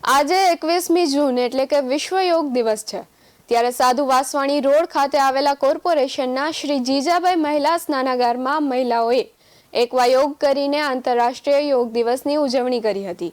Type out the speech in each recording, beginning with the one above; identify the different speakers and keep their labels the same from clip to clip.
Speaker 1: આજે 21મી જૂન એટલે કે વિશ્વ યોગ દિવસ છે। ત્યારે સાધુ વાસવાણી રોડ ખાતે આવેલા કોર્પોરેશનના શ્રી જીજાબાઈ મહિલા સ્નાનાગારમાં મહિલાઓએ એકવા યોગ કરીને આંતરરાષ્ટ્રીય યોગ દિવસની ઉજવણી કરી હતી।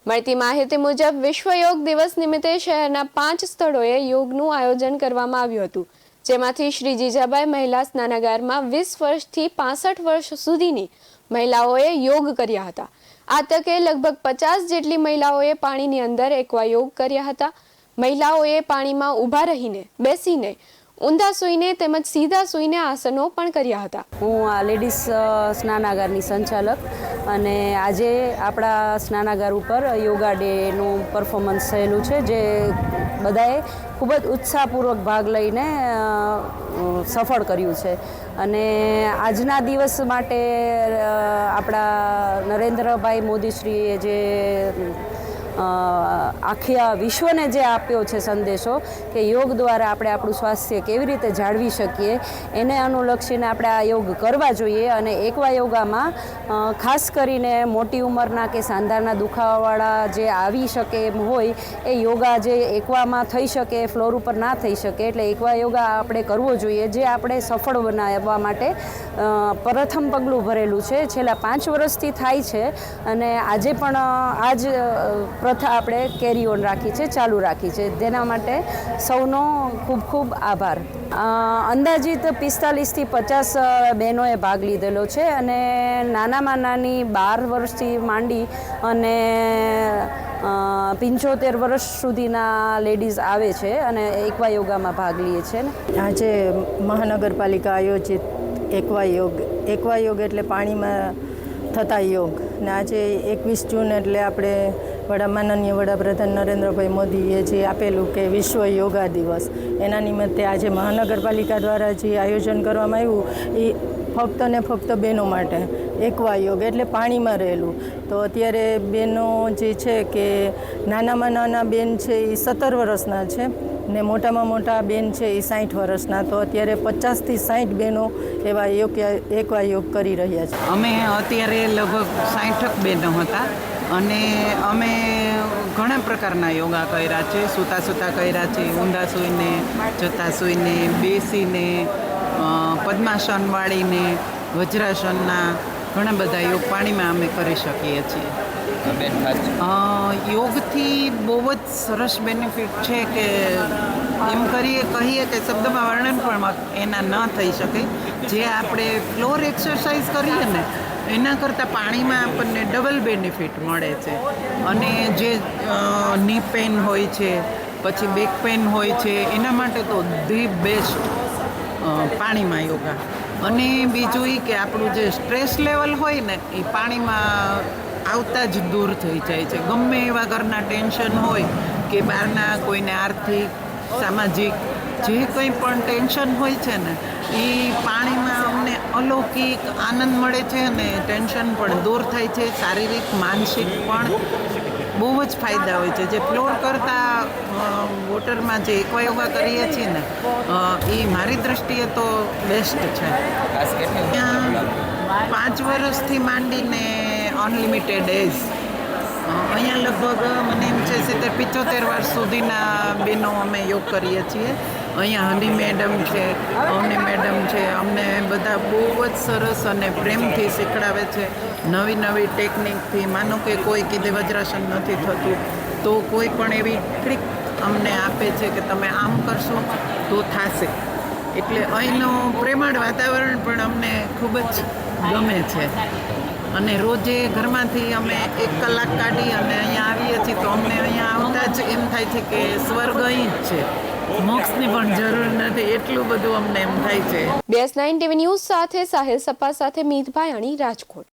Speaker 1: મળતી માહિતી મુજબ વિશ્વ યોગ દિવસ નિમિત્તે શહેરના 5 સ્થળોએ યોગનું આયોજન કરવામાં આવ્યું હતું, જેમાંથી શ્રી જીજાબાઈ મહિલા સ્નાનાગારમાં 20 વર્ષથી 65 વર્ષ સુધીની મહિલાઓએ યોગ કર્યા હતા। આ તકે લગભગ 50 જેટલી મહિલાઓએ પાણીની અંદર એકવા યોગ કર્યા હતા। મહિલાઓએ પાણીમાં ઊભા રહીને, બેસીને, ઊંધા સૂઈને તેમજ સીધા સૂઈને આસનો પણ કર્યા હતા।
Speaker 2: હું આ લેડીઝ સ્નાનાગારની સંચાલક અને આજે આપણા સ્નાનાગાર ઉપર યોગા ડેનું પરફોર્મન્સ થયેલું છે, જે બધાએ ખૂબ જ ઉત્સાહપૂર્વક ભાગ લઈને સફળ કર્યું છે। અને આજના દિવસ માટે આપણા નરેન્દ્રભાઈ મોદીશ્રીએ જે આખા વિશ્વને જે આપ્યો છે સંદેશો કે યોગ દ્વારા આપણે આપણું સ્વાસ્થ્ય કેવી રીતે જાળવી શકીએ, એને અનુલક્ષીને આપણે આ યોગ કરવા જોઈએ। અને એકવા યોગામાં ખાસ કરીને મોટી ઉંમરના કે સાંધાના દુખાવાવાળા જે આવી શકે એમ હોય એ યોગા જે એકવામાં થઈ શકે, ફ્લોર ઉપર ના થઈ શકે, એટલે એકવા યોગા આપણે કરવો જોઈએ, જે આપણે સફળ બનાવવા માટે પ્રથમ પગલું ભરેલું છે। છેલ્લા 5 વર્ષથી થાય છે અને આજે પણ આ જ પ્રથા આપણે કેરી ઓન રાખી છે, ચાલુ રાખી છે, તેના માટે સૌનો ખૂબ ખૂબ આભાર। અંદાજિત 45થી 50 બહેનોએ ભાગ લીધેલો છે અને નાનામાં નાની 12 વર્ષથી માંડી અને 75 વર્ષ સુધીના લેડીઝ આવે છે અને એકવા યોગામાં ભાગ લે છે।
Speaker 3: આજે મહાનગરપાલિકા આયોજિત એકવા યોગ એટલે પાણીમાં થતા યોગ ને આજે 21 જૂન એટલે આપણે માનનીય વડાપ્રધાન નરેન્દ્રભાઈ મોદીએ જે આપેલું કે વિશ્વ યોગા દિવસ, એના નિમિત્તે આજે મહાનગરપાલિકા દ્વારા જે આયોજન કરવામાં આવ્યું એ ફક્ત ને ફક્ત બહેનો માટે એકવા યોગ એટલે પાણીમાં રહેલું। તો અત્યારે બહેનો જે છે કે નાનામાં નાના બેન છે એ 17 વર્ષના છે ને મોટામાં મોટા બેન છે એ 60 વર્ષના। તો અત્યારે 50થી 60 બહેનો એવા એકવા યોગ કરી રહ્યા છે।
Speaker 4: અમે અત્યારે લગભગ 60 બહેનો હતા અને અમે ઘણા પ્રકારના યોગા કર્યા છે। સૂતા સૂતા કર્યા છે, ઊંધા સૂઈને, જતા સૂઈને, બેસીને, પદ્માસન વાળીને, વજ્રાસનના ઘણા બધા યોગ પાણીમાં અમે કરી શકીએ છીએ। યોગથી બહુ જ સરસ બેનિફિટ છે કે એમ કહીએ કે શબ્દમાં વર્ણન પણ એના ન થઈ શકે। જે આપણે ફ્લોર એક્સરસાઇઝ કરીએ ને એના કરતાં પાણીમાં આપણને ડબલ બેનિફિટ મળે છે। અને જે ની પેન હોય છે, પછી બેક પેન હોય છે, એના માટે તો ધી બેસ્ટ પાણીમાં યોગા। અને બીજું એ કે આપણું જે સ્ટ્રેસ લેવલ હોય ને એ પાણીમાં આવતા જ દૂર થઈ જાય છે। ગમે એવા ઘરના ટેન્શન હોય કે બહારના કોઈને આર્થિક, સામાજિક જે કંઈ પણ ટેન્શન હોય છે ને એ પાણીમાં અમને અલૌકિક આનંદ મળે છે અને ટેન્શન પણ દૂર થાય છે। શારીરિક, માનસિક પણ બહુ જ ફાયદા હોય છે। જે ફ્લોર કરતાં વોટરમાં જે એકવા યોગા કરીએ છીએ ને એ મારી દૃષ્ટિએ તો બેસ્ટ છે। ત્યાં 5 વર્ષથી માંડીને અનલિમિટેડ એજ, અહીંયા લગભગ મને એમ છે 70-75 વર્ષ સુધીના બહેનો અમે યોગ કરીએ છીએ। અહીંયા હની મેડમ છે, અવની મેડમ છે, અમને બધા બહુ જ સરસ અને પ્રેમથી શીખડાવે છે। નવી નવી ટેકનિકથી, માનો કે કોઈ કીધે વજ્રાસન નથી થતું તો કોઈ પણ એવી ટ્રીક અમને આપે છે કે તમે આમ કરશો તો થશે। એટલે અહીંનું પ્રેમાળ વાતાવરણ પણ અમને ખૂબ જ ગમે છે। અને રોજે ઘરમાંથી અમે 1 કલાક કાઢી અને અહીંયા આવીએ છીએ તો અમને અહીંયા આવતા જ એમ થાય છે કે સ્વર્ગ અહીં જ છે, મોક્ષની પણ જરૂર નથી, એટલું બધું અમને એમ થાય છે।
Speaker 1: BS9 TV ન્યૂઝ સાથે સાહિલ સપ્પા સાથે મીત ભાયાણી, રાજકોટ।